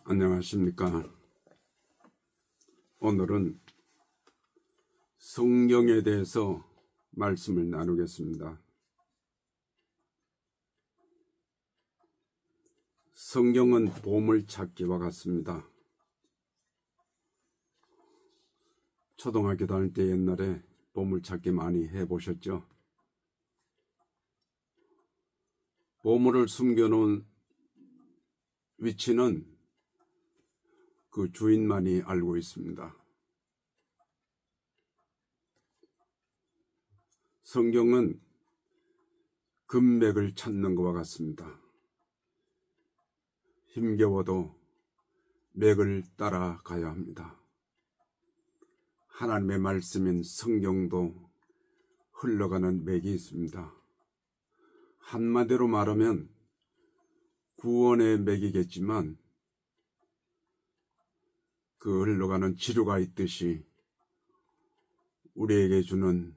안녕하십니까. 오늘은 성경에 대해서 말씀을 나누겠습니다. 성경은 보물찾기와 같습니다. 초등학교 다닐 때 옛날에 보물찾기 많이 해보셨죠? 보물을 숨겨놓은 위치는 그 주인만이 알고 있습니다. 성경은 금맥을 찾는 것과 같습니다. 힘겨워도 맥을 따라가야 합니다. 하나님의 말씀인 성경도 흘러가는 맥이 있습니다. 한마디로 말하면 구원의 맥이겠지만 그 흘러가는 지류가 있듯이 우리에게 주는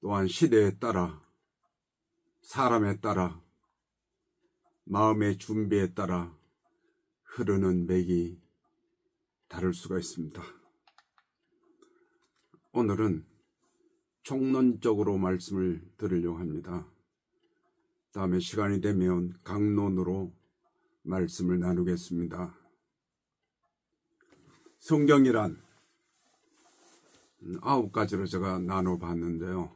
또한 시대에 따라 사람에 따라 마음의 준비에 따라 흐르는 맥이 다를 수가 있습니다. 오늘은 총론적으로 말씀을 드리려고 합니다. 다음에 시간이 되면 강론으로 말씀을 나누겠습니다. 성경이란 9가지로 제가 나눠봤는데요.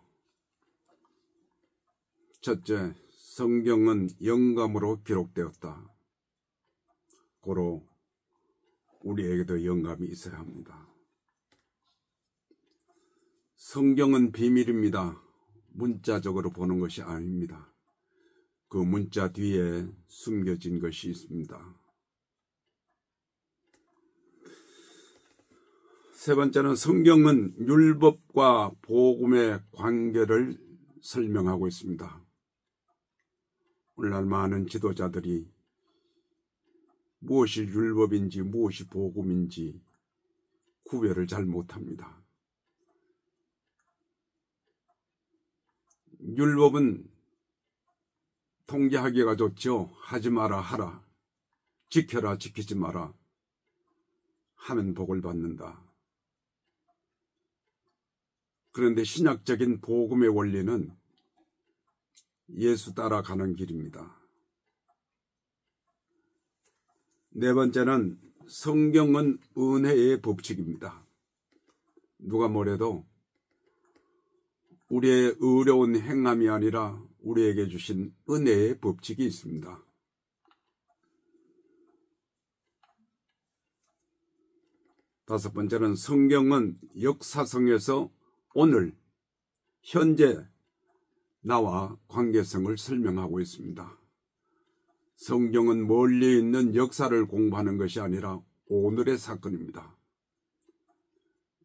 첫째, 성경은 영감으로 기록되었다. 고로 우리에게도 영감이 있어야 합니다. 성경은 비밀입니다. 문자적으로 보는 것이 아닙니다. 그 문자 뒤에 숨겨진 것이 있습니다. 세 번째는 성경은 율법과 복음의 관계를 설명하고 있습니다. 오늘날 많은 지도자들이 무엇이 율법인지 무엇이 복음인지 구별을 잘 못합니다. 율법은 통제하기가 좋죠. 하지 마라 하라, 지켜라 지키지 마라 하면 복을 받는다. 그런데 신약적인 복음의 원리는 예수 따라가는 길입니다. 네 번째는 성경은 은혜의 법칙입니다. 누가 뭐래도 우리의 어려운 행함이 아니라 우리에게 주신 은혜의 법칙이 있습니다. 다섯 번째는 성경은 역사성에서 오늘, 현재 나와 관계성을 설명하고 있습니다. 성경은 멀리 있는 역사를 공부하는 것이 아니라 오늘의 사건입니다.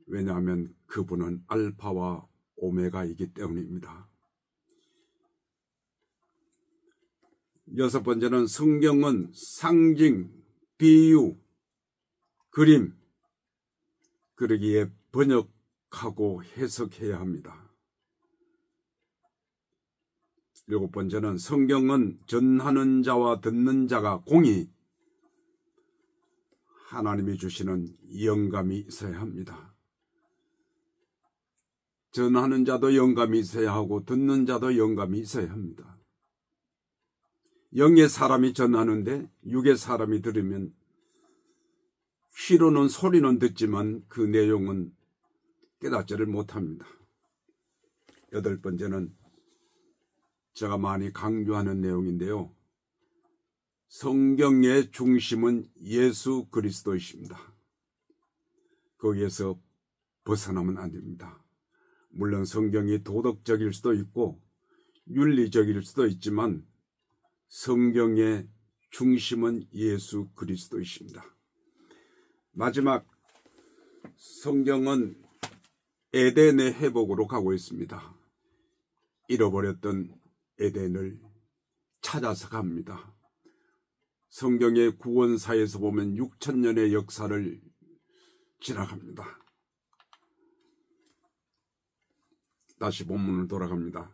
왜냐하면 그분은 알파와 오메가이기 때문입니다. 여섯 번째는 성경은 상징, 비유, 그림, 그러기에 번역하고 해석해야 합니다. 일곱 번째는 성경은 전하는 자와 듣는 자가 공히 하나님이 주시는 영감이 있어야 합니다. 전하는 자도 영감이 있어야 하고 듣는 자도 영감이 있어야 합니다. 영의 사람이 전하는데 육의 사람이 들으면 귀로는 소리는 듣지만 그 내용은 깨닫지를 못합니다. 여덟 번째는 제가 많이 강조하는 내용인데요. 성경의 중심은 예수 그리스도이십니다. 거기에서 벗어나면 안 됩니다. 물론 성경이 도덕적일 수도 있고 윤리적일 수도 있지만 성경의 중심은 예수 그리스도이십니다. 마지막, 성경은 에덴의 회복으로 가고 있습니다. 잃어버렸던 에덴을 찾아서 갑니다. 성경의 구원사에서 보면 6,000년의 역사를 지나갑니다. 다시 본문을 돌아갑니다.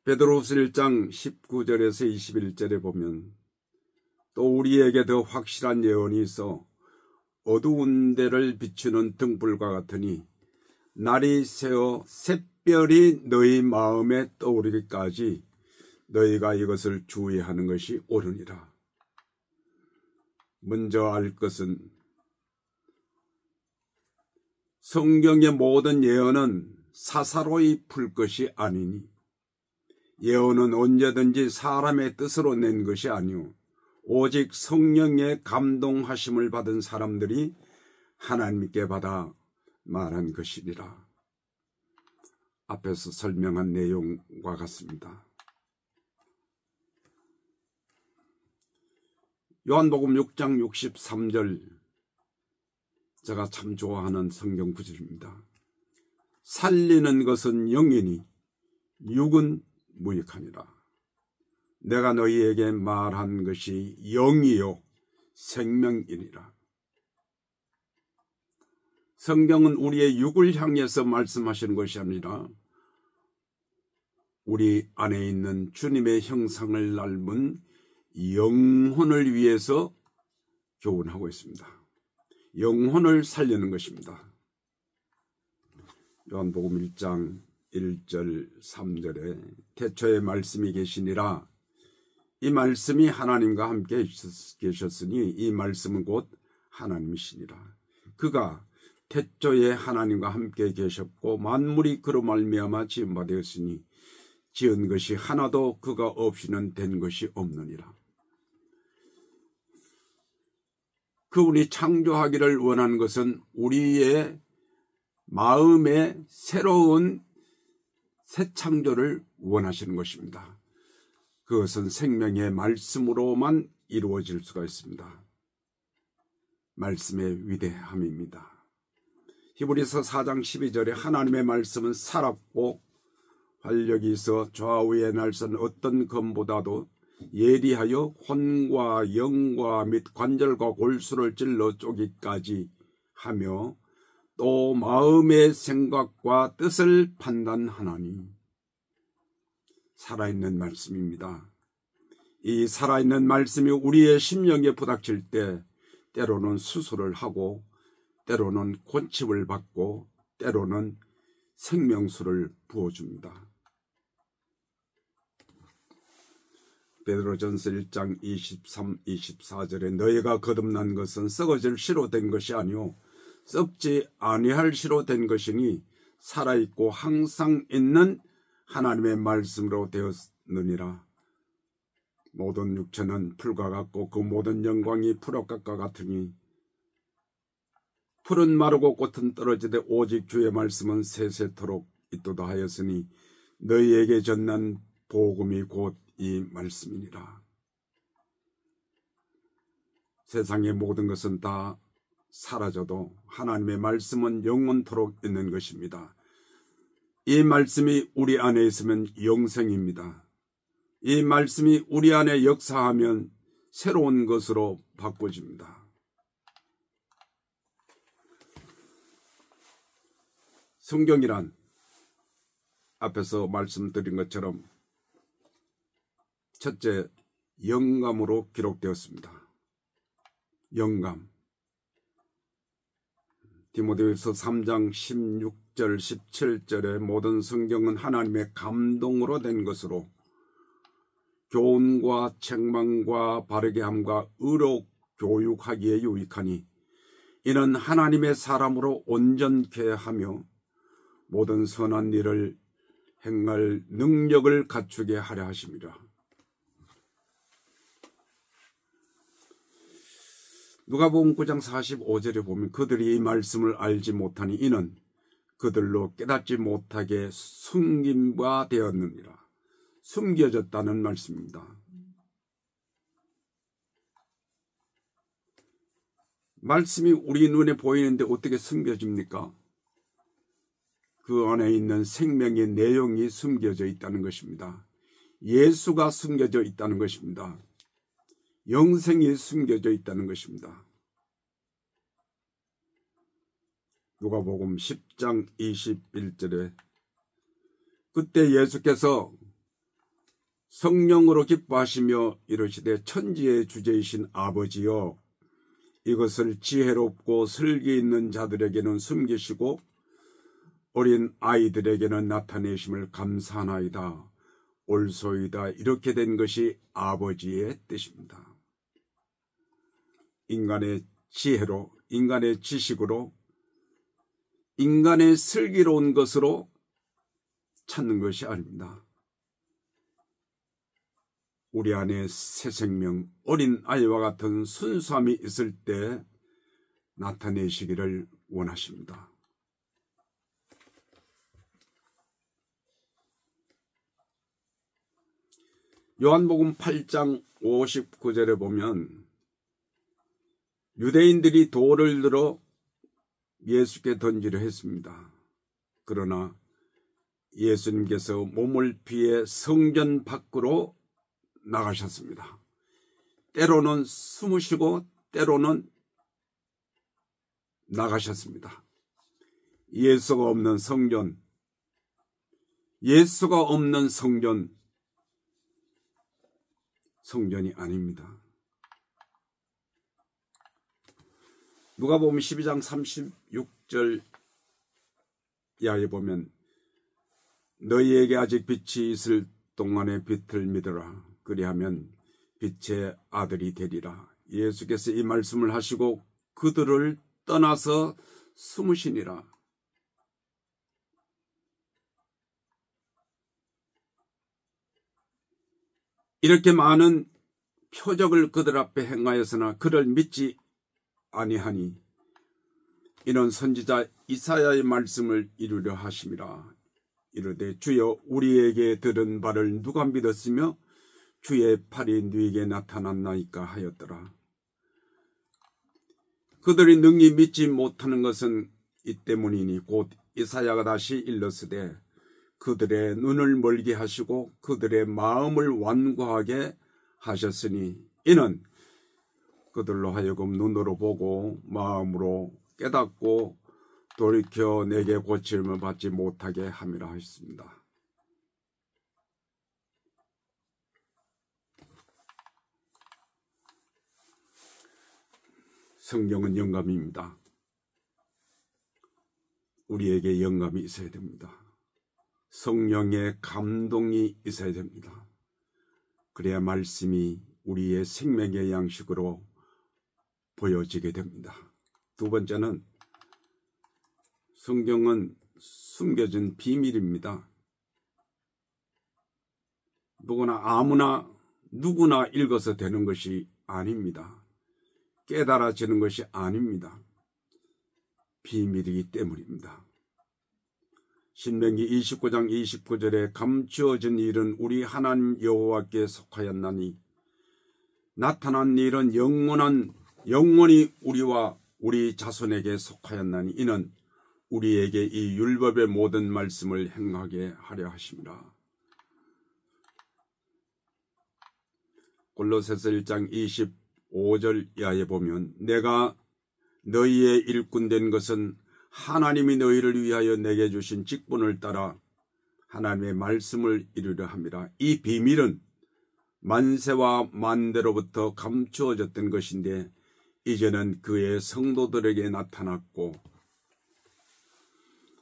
베드로후서 1장 19절에서 21절에 보면 또 우리에게 더 확실한 예언이 있어 어두운 데를 비추는 등불과 같으니 날이 새어 샛별이 너희 마음에 떠오르기까지 너희가 이것을 주의하는 것이 옳으니라. 먼저 알 것은 성경의 모든 예언은 사사로이 풀 것이 아니니 예언은 언제든지 사람의 뜻으로 낸 것이 아니오 오직 성령의 감동하심을 받은 사람들이 하나님께 받아 말한 것이니라. 앞에서 설명한 내용과 같습니다. 요한복음 6장 63절 제가 참 좋아하는 성경 구절입니다. 살리는 것은 영이니 육은 무익하니라. 내가 너희에게 말한 것이 영이요 생명이니라. 성경은 우리의 육을 향해서 말씀하시는 것이 아니라 우리 안에 있는 주님의 형상을 닮은 영혼을 위해서 교훈하고 있습니다. 영혼을 살리는 것입니다. 요한복음 1장 1절 3절에 태초에 말씀이 계시니라. 이 말씀이 하나님과 함께 계셨으니 이 말씀은 곧 하나님이시니라. 그가 태초에 하나님과 함께 계셨고 만물이 그로 말미암아 지은 바 되었으니 지은 것이 하나도 그가 없이는 된 것이 없느니라. 그분이 창조하기를 원하는 것은 우리의 마음의 새로운 새 창조를 원하시는 것입니다. 그것은 생명의 말씀으로만 이루어질 수가 있습니다. 말씀의 위대함입니다. 히브리서 4장 12절에 하나님의 말씀은 살았고 활력이 있어 좌우에 날선 어떤 검보다도 예리하여 혼과 영과 및 관절과 골수를 찔러 쪼기까지 하며 또 마음의 생각과 뜻을 판단하나니. 살아있는 말씀입니다. 이 살아있는 말씀이 우리의 심령에 부닥칠 때 때로는 수술을 하고 때로는 권침을 받고 때로는 생명수를 부어줍니다. 베드로전서 1장 23, 24절에 너희가 거듭난 것은 썩어질 씨로 된 것이 아니오 썩지 아니할 씨로 된 것이니 살아있고 항상 있는 하나님의 말씀으로 되었느니라. 모든 육체는 풀과 같고 그 모든 영광이 풀옥각과 같으니 풀은 마르고 꽃은 떨어지되 오직 주의 말씀은 세세토록 있도다 하였으니 너희에게 전한 복음이 곧 이 말씀이니라. 세상의 모든 것은 다 사라져도 하나님의 말씀은 영원토록 있는 것입니다. 이 말씀이 우리 안에 있으면 영생입니다. 이 말씀이 우리 안에 역사하면 새로운 것으로 바꿔집니다. 성경이란 앞에서 말씀드린 것처럼 첫째, 영감으로 기록되었습니다. 영감. 디모데후서 3장 16절 17절의 모든 성경은 하나님의 감동으로 된 것으로 교훈과 책망과 바르게 함과 의로 교육하기에 유익하니 이는 하나님의 사람으로 온전케 하며 모든 선한 일을 행할 능력을 갖추게 하려 하심이라. 누가복음 9장 45절에 보면 그들이 이 말씀을 알지 못하니 이는 그들로 깨닫지 못하게 숨김바 되었느니라. 숨겨졌다는 말씀입니다. 말씀이 우리 눈에 보이는데 어떻게 숨겨집니까? 그 안에 있는 생명의 내용이 숨겨져 있다는 것입니다. 예수가 숨겨져 있다는 것입니다. 영생이 숨겨져 있다는 것입니다. 누가복음 10장 21절에 그때 예수께서 성령으로 기뻐하시며 이르시되 천지의 주제이신 아버지여 이것을 지혜롭고 슬기 있는 자들에게는 숨기시고 어린 아이들에게는 나타내심을 감사하나이다. 옳소이다. 이렇게 된 것이 아버지의 뜻입니다. 인간의 지혜로, 인간의 지식으로, 인간의 슬기로운 것으로 찾는 것이 아닙니다. 우리 안에 새 생명, 어린 아이와 같은 순수함이 있을 때 나타내시기를 원하십니다. 요한복음 8장 59절에 보면 유대인들이 돌을 들어 예수께 던지려 했습니다. 그러나 예수님께서 몸을 피해 성전 밖으로 나가셨습니다. 때로는 숨으시고 때로는 나가셨습니다. 예수가 없는 성전, 예수가 없는 성전이 아닙니다. 누가복음 12장 36절 이하에 보면 너희에게 아직 빛이 있을 동안에 빛을 믿어라. 그리하면 빛의 아들이 되리라. 예수께서 이 말씀을 하시고 그들을 떠나서 숨으시니라. 이렇게 많은 표적을 그들 앞에 행하였으나 그를 믿지 아니하니 이는 선지자 이사야의 말씀을 이루려 하심이라. 이르되 주여 우리에게 들은 바를 누가 믿었으며 주의 팔이 누이에게 나타났나이까 하였더라. 그들이 능히 믿지 못하는 것은 이 때문이니 곧 이사야가 다시 일렀으되 그들의 눈을 멀게 하시고 그들의 마음을 완고하게 하셨으니 이는 그들로 하여금 눈으로 보고 마음으로 깨닫고 돌이켜 내게 고침을 받지 못하게 함이라 하셨습니다. 성경은 영감입니다. 우리에게 영감이 있어야 됩니다. 성령의 감동이 있어야 됩니다. 그래야 말씀이 우리의 생명의 양식으로 보여지게 됩니다. 두 번째는 성경은 숨겨진 비밀입니다. 누구나 읽어서 되는 것이 아닙니다. 깨달아지는 것이 아닙니다. 비밀이기 때문입니다. 신명기 29장 29절에 감추어진 일은 우리 하나님 여호와께 속하였나니 나타난 일은 영원히 우리와 우리 자손에게 속하였나니 이는 우리에게 이 율법의 모든 말씀을 행하게 하려 하심이라. 골로새서 1장 25절 이하에 보면 내가 너희의 일꾼 된 것은 하나님이 너희를 위하여 내게 주신 직분을 따라 하나님의 말씀을 이루려 함이라. 이 비밀은 만세와 만대로부터 감추어졌던 것인데 이제는 그의 성도들에게 나타났고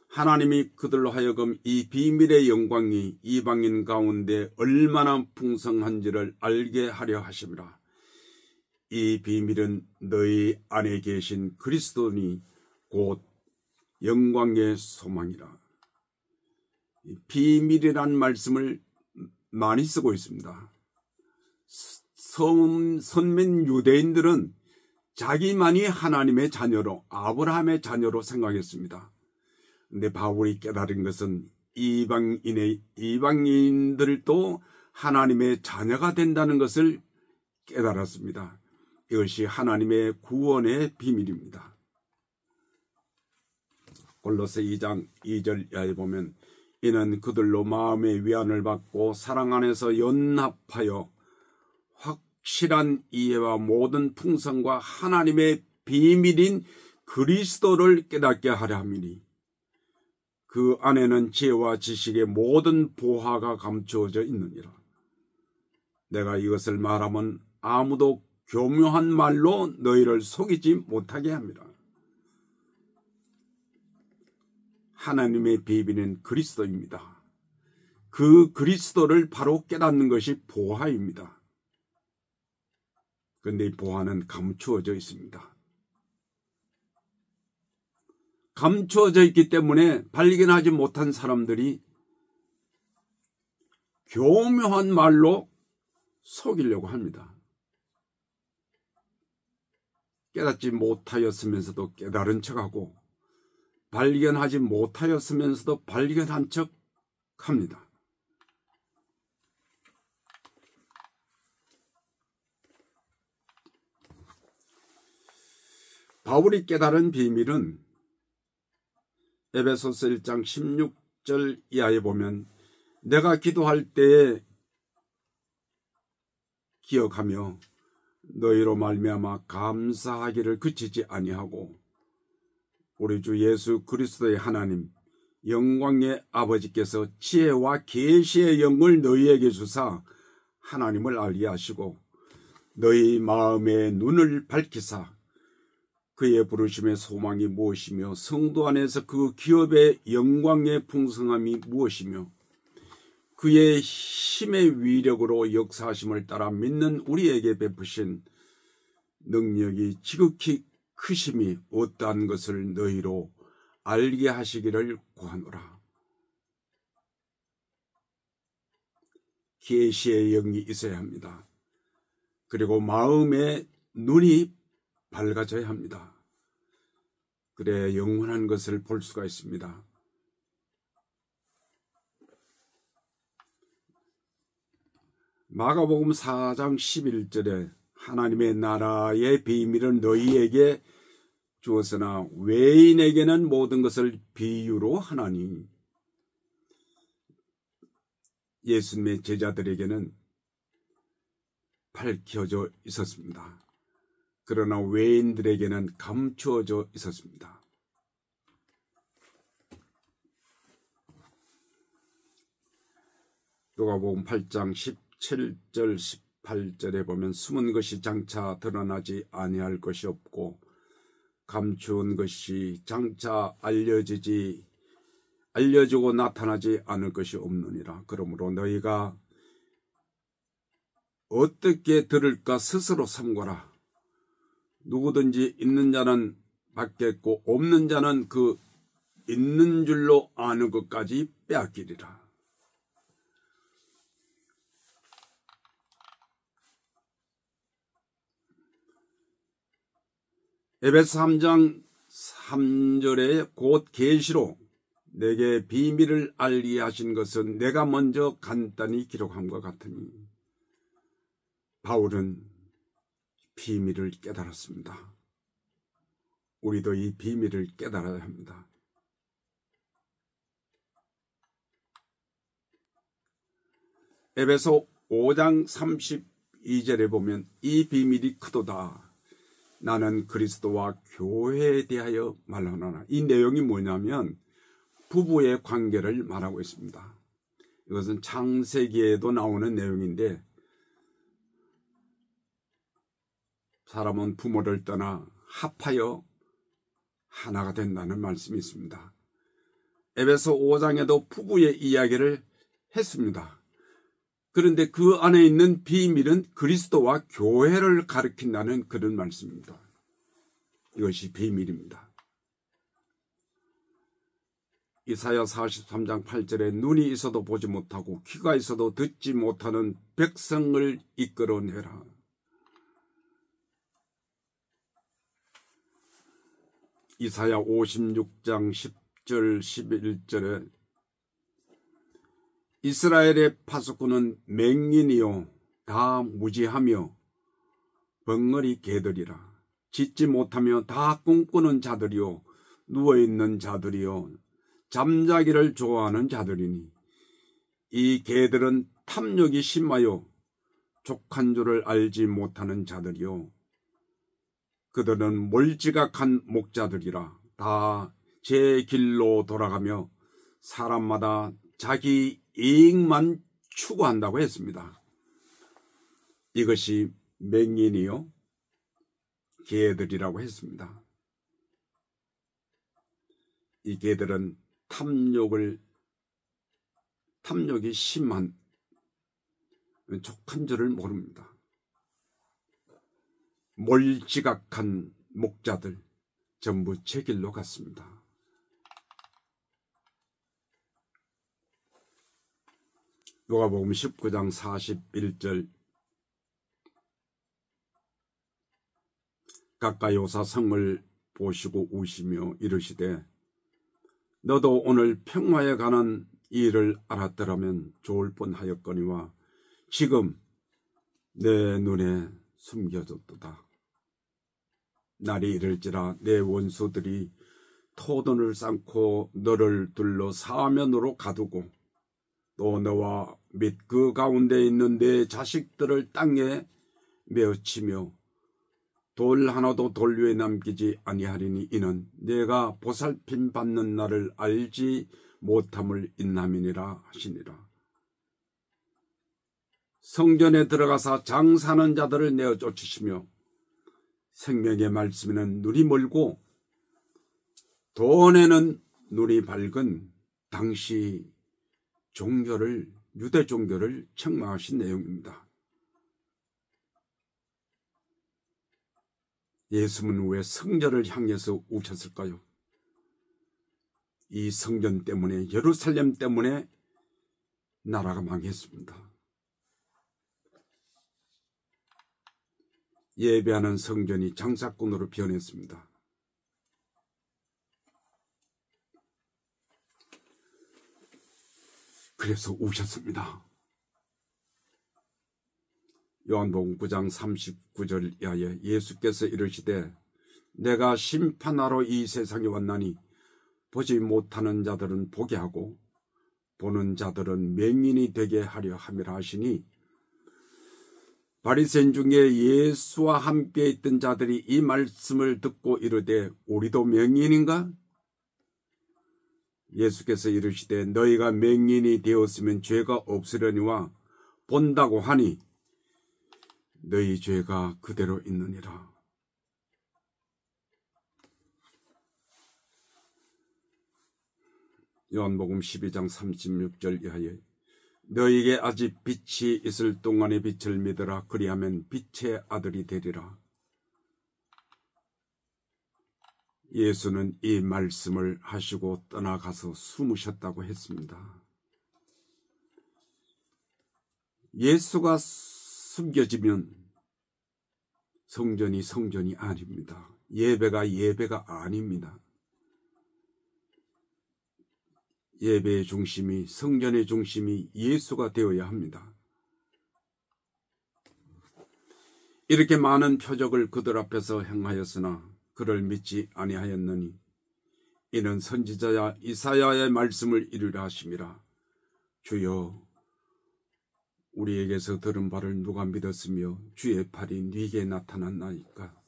하나님이 그들로 하여금 이 비밀의 영광이 이방인 가운데 얼마나 풍성한지를 알게 하려 하심이라. 이 비밀은 너희 안에 계신 그리스도니 곧 영광의 소망이라. 비밀이란 말씀을 많이 쓰고 있습니다. 선민 유대인들은 자기만이 하나님의 자녀로 아브라함의 자녀로 생각했습니다. 근데 바울이 깨달은 것은 이방인들도 하나님의 자녀가 된다는 것을 깨달았습니다. 이것이 하나님의 구원의 비밀입니다. 골로새 2장 2절 이하에 보면 이는 그들로 마음의 위안을 받고 사랑 안에서 연합하여 확실한 이해와 모든 풍성과 하나님의 비밀인 그리스도를 깨닫게 하려 함이니 그 안에는 지혜와 지식의 모든 보화가 감추어져 있느니라. 내가 이것을 말하면 아무도 교묘한 말로 너희를 속이지 못하게 합니다. 하나님의 비밀은 그리스도입니다. 그 그리스도를 바로 깨닫는 것이 보화입니다. 그런데 이 보화는 감추어져 있습니다. 감추어져 있기 때문에 발견하지 못한 사람들이 교묘한 말로 속이려고 합니다. 깨닫지 못하였으면서도 깨달은 척하고 발견하지 못하였으면서도 발견한 척합니다. 바울이 깨달은 비밀은 에베소서 1장 16절 이하에 보면 내가 기도할 때에 기억하며 너희로 말미암아 감사하기를 그치지 아니하고 우리 주 예수 그리스도의 하나님 영광의 아버지께서 지혜와 계시의 영을 너희에게 주사 하나님을 알게 하시고 너희 마음의 눈을 밝히사 그의 부르심의 소망이 무엇이며 성도 안에서 그 기업의 영광의 풍성함이 무엇이며 그의 힘의 위력으로 역사하심을 따라 믿는 우리에게 베푸신 능력이 지극히 크심이 어떠한 것을 너희로 알게 하시기를 구하노라. 계시의 영이 있어야 합니다. 그리고 마음의 눈이 밝아져야 합니다. 그래야 영원한 것을 볼 수가 있습니다. 마가복음 4장 11절에 하나님의 나라의 비밀은 너희에게 주었으나 외인에게는 모든 것을 비유로 하나니 예수님의 제자들에게는 밝혀져 있었습니다. 그러나 외인들에게는 감추어져 있었습니다. 누가복음 8장 17절 18절에 보면 숨은 것이 장차 드러나지 아니할 것이 없고 감추은 것이 장차 알려지고 나타나지 않을 것이 없느니라. 그러므로 너희가 어떻게 들을까 스스로 삼거라. 누구든지 있는 자는 받겠고 없는 자는 그 있는 줄로 아는 것까지 빼앗기리라. 에베소 3장 3절에 곧 계시로 내게 비밀을 알게 하신 것은 내가 먼저 간단히 기록함과 같으니 바울은 비밀을 깨달았습니다. 우리도 이 비밀을 깨달아야 합니다. 에베소 5장 32절에 보면 이 비밀이 크도다. 나는 그리스도와 교회에 대하여 말하노라. 이 내용이 뭐냐면 부부의 관계를 말하고 있습니다. 이것은 창세기에도 나오는 내용인데 사람은 부모를 떠나 합하여 하나가 된다는 말씀이 있습니다. 에베소 5장에도 부부의 이야기를 했습니다. 그런데 그 안에 있는 비밀은 그리스도와 교회를 가리킨다는 그런 말씀입니다. 이것이 비밀입니다. 이사야 43장 8절에 눈이 있어도 보지 못하고 귀가 있어도 듣지 못하는 백성을 이끌어내라. 이사야 56장 10절 11절에 이스라엘의 파수꾼은 맹인이요 다 무지하며 벙어리 개들이라. 짖지 못하며 다 꿈꾸는 자들이요 누워있는 자들이요 잠자기를 좋아하는 자들이니 이 개들은 탐욕이 심하여 족한 줄을 알지 못하는 자들이요 그들은 몰지각한 목자들이라. 다 제 길로 돌아가며 사람마다 자기 이익만 추구한다고 했습니다. 이것이 맹인이요 개들이라고 했습니다. 이 개들은 탐욕이 심한 족한 줄을 모릅니다. 몰지각한 목자들 전부 제 길로 갔습니다. 누가복음 19장 41절 가까이 오사 성을 보시고 우시며 이르시되 너도 오늘 평화에 관한 일을 알았더라면 좋을 뻔하였거니와 지금 내 눈에 숨겨졌도다. 날이 이를지라 내 원수들이 토돈을 쌓고 너를 둘러 사면으로 가두고 또 너와 및 그 가운데 있는 내 자식들을 땅에 메어치며 돌 하나도 돌 위에 남기지 아니하리니 이는 내가 보살핌 받는 날을 알지 못함을 인함이니라 하시니라. 성전에 들어가사 장사하는 자들을 내어 쫓으시며 생명의 말씀에는 눈이 멀고 돈에는 눈이 밝은 당시 유대 종교를 책망하신 내용입니다. 예수님은 왜 성전을 향해서 우셨을까요? 이 성전 때문에, 예루살렘 때문에 나라가 망했습니다. 예배하는 성전이 장사꾼으로 변했습니다. 그래서 우셨습니다. 요한복음 9장 39절 이하에 예수께서 이르시되 내가 심판하러 이 세상에 왔나니 보지 못하는 자들은 보게 하고 보는 자들은 맹인이 되게 하려 함이라 하시니 바리새인 중에 예수와 함께 있던 자들이 이 말씀을 듣고 이르되 우리도 맹인인가? 예수께서 이르시되 너희가 맹인이 되었으면 죄가 없으려니와 본다고 하니 너희 죄가 그대로 있느니라. 요한복음 12장 36절 이하에 너희에게 아직 빛이 있을 동안의 빛을 믿으라. 그리하면 빛의 아들이 되리라. 예수는 이 말씀을 하시고 떠나가서 숨으셨다고 했습니다. 예수가 숨겨지면 성전이 성전이 아닙니다. 예배가 예배가 아닙니다. 예배의 중심이, 성전의 중심이 예수가 되어야 합니다. 이렇게 많은 표적을 그들 앞에서 행하였으나 그를 믿지 아니하였느니 이는 선지자 이사야의 말씀을 이루려 하심이라. 주여 우리에게서 들은 바를 누가 믿었으며 주의 팔이 네게 나타났나이까.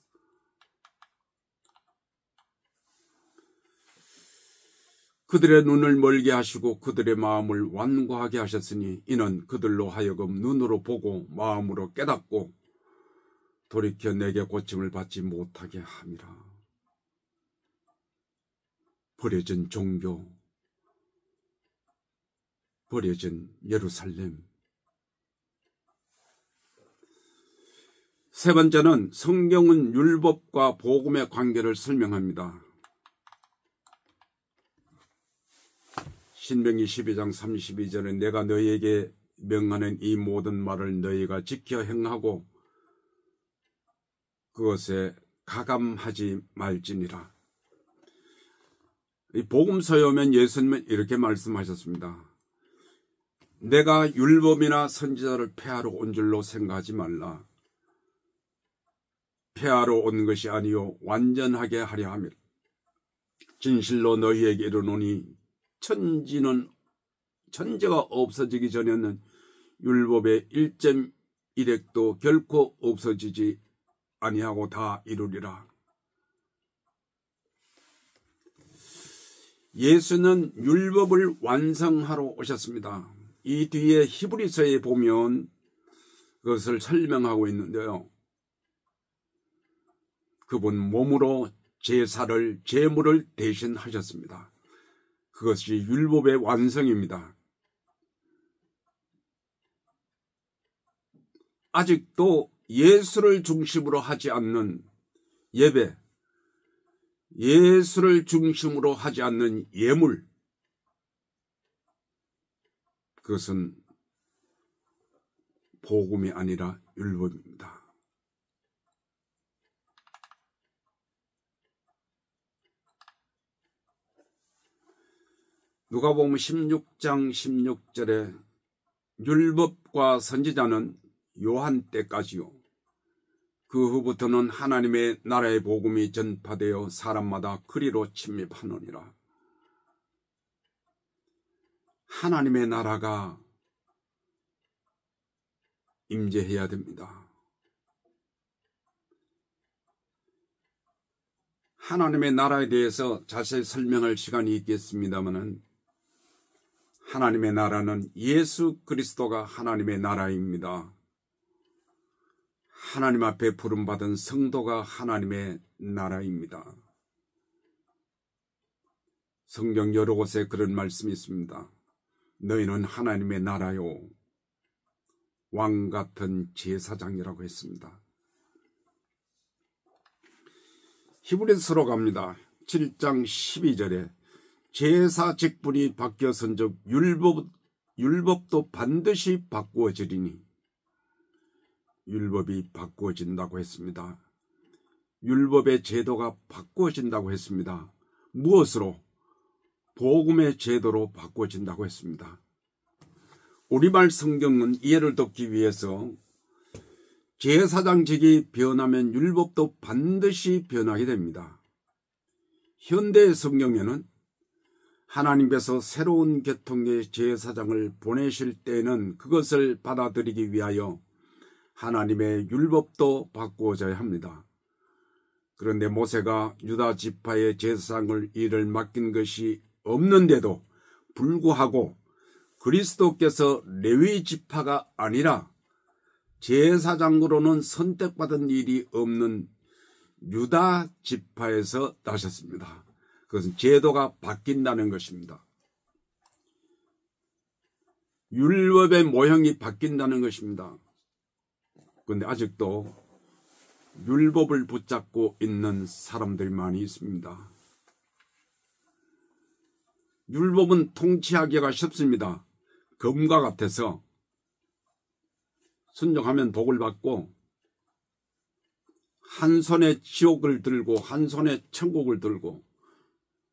그들의 눈을 멀게 하시고 그들의 마음을 완고하게 하셨으니 이는 그들로 하여금 눈으로 보고 마음으로 깨닫고 돌이켜 내게 고침을 받지 못하게 함이라. 버려진 종교, 버려진 예루살렘. 세 번째는 성경은 율법과 복음의 관계를 설명합니다. 신명기 12장 32절에 내가 너희에게 명하는 이 모든 말을 너희가 지켜 행하고 그것에 가감하지 말지니라. 이 복음서에 오면 예수님은 이렇게 말씀하셨습니다. 내가 율법이나 선지자를 폐하러 온 줄로 생각하지 말라. 폐하러 온 것이 아니요 완전하게 하려 함이라. 진실로 너희에게 이르노니 천지가 없어지기 전에는 율법의 1.1획도 결코 없어지지 아니하고 다 이루리라. 예수는 율법을 완성하러 오셨습니다. 이 뒤에 히브리서에 보면 그것을 설명하고 있는데요. 그분 몸으로 제물을 대신하셨습니다. 그것이 율법의 완성입니다. 아직도 예수를 중심으로 하지 않는 예배, 예수를 중심으로 하지 않는 예물, 그것은 복음이 아니라 율법입니다. 누가복음 16장 16절에 율법과 선지자는 요한 때까지요. 그 후부터는 하나님의 나라의 복음이 전파되어 사람마다 그리로 침입하느니라. 하나님의 나라가 임재해야 됩니다. 하나님의 나라에 대해서 자세히 설명할 시간이 있겠습니다마는 하나님의 나라는 예수 그리스도가 하나님의 나라입니다. 하나님 앞에 부름받은 성도가 하나님의 나라입니다. 성경 여러 곳에 그런 말씀이 있습니다. 너희는 하나님의 나라요, 왕 같은 제사장이라고 했습니다. 히브리서로 갑니다. 7장 12절에 제사 직분이 바뀌어선즉 율법도 반드시 바꾸어지리니, 율법이 바꾸어진다고 했습니다. 율법의 제도가 바꾸어진다고 했습니다. 무엇으로? 복음의 제도로 바꾸어진다고 했습니다. 우리말 성경은 이해를 돕기 위해서 제사장직이 변하면 율법도 반드시 변하게 됩니다. 현대 성경에는 하나님께서 새로운 계통의 제사장을 보내실 때에는 그것을 받아들이기 위하여 하나님의 율법도 바꾸어져야 합니다. 그런데 모세가 유다 지파의 제사장을 일을 맡긴 것이 없는데도 불구하고 그리스도께서 레위 지파가 아니라 제사장으로는 선택받은 일이 없는 유다 지파에서 나셨습니다. 그것은 제도가 바뀐다는 것입니다. 율법의 모형이 바뀐다는 것입니다. 그런데 아직도 율법을 붙잡고 있는 사람들이 많이 있습니다. 율법은 통치하기가 쉽습니다. 검과 같아서 순종하면 복을 받고 한 손에 지옥을 들고 한 손에 천국을 들고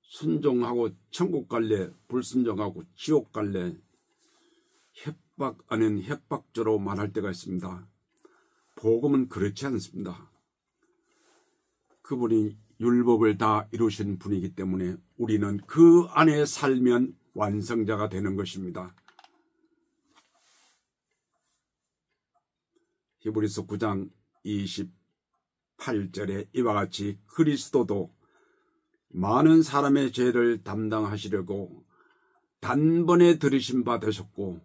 순종하고 천국 갈래, 불순종하고 지옥 갈래, 협박 아닌 협박조로 말할 때가 있습니다. 복음은 그렇지 않습니다. 그분이 율법을 다 이루신 분이기 때문에 우리는 그 안에 살면 완성자가 되는 것입니다. 히브리서 9장 28절에 이와 같이 그리스도도 많은 사람의 죄를 담당하시려고 단번에 들이신 바 되셨고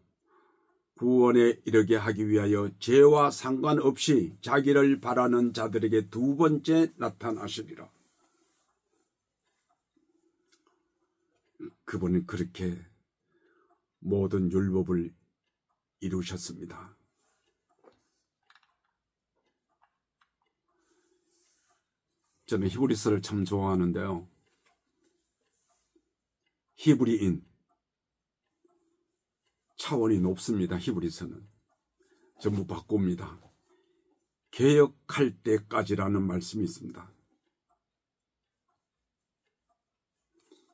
구원에 이르게 하기 위하여 죄와 상관없이 자기를 바라는 자들에게 두 번째 나타나시리라. 그분은 그렇게 모든 율법을 이루셨습니다. 저는 히브리서를 참 좋아하는데요. 히브리인 차원이 높습니다. 히브리서는 전부 바꿉니다. 개혁할 때까지라는 말씀이 있습니다.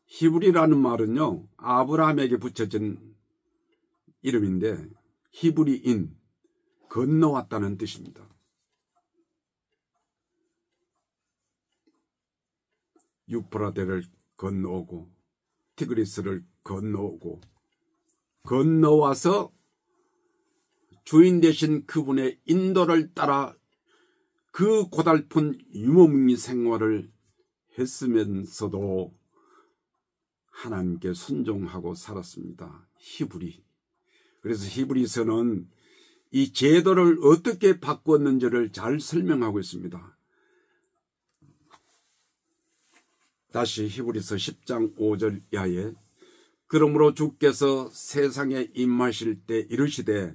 히브리라는 말은요, 아브라함에게 붙여진 이름인데 히브리인, 건너왔다는 뜻입니다. 유프라데를 건너오고 티그리스를 건너오고 건너와서 주인 되신 그분의 인도를 따라 그 고달픈 유목민 생활을 했으면서도 하나님께 순종하고 살았습니다. 히브리. 그래서 히브리서는 이 제도를 어떻게 바꾸었는지를 잘 설명하고 있습니다. 다시 히브리서 10장 5절 이하에 그러므로 주께서 세상에 임하실 때 이르시되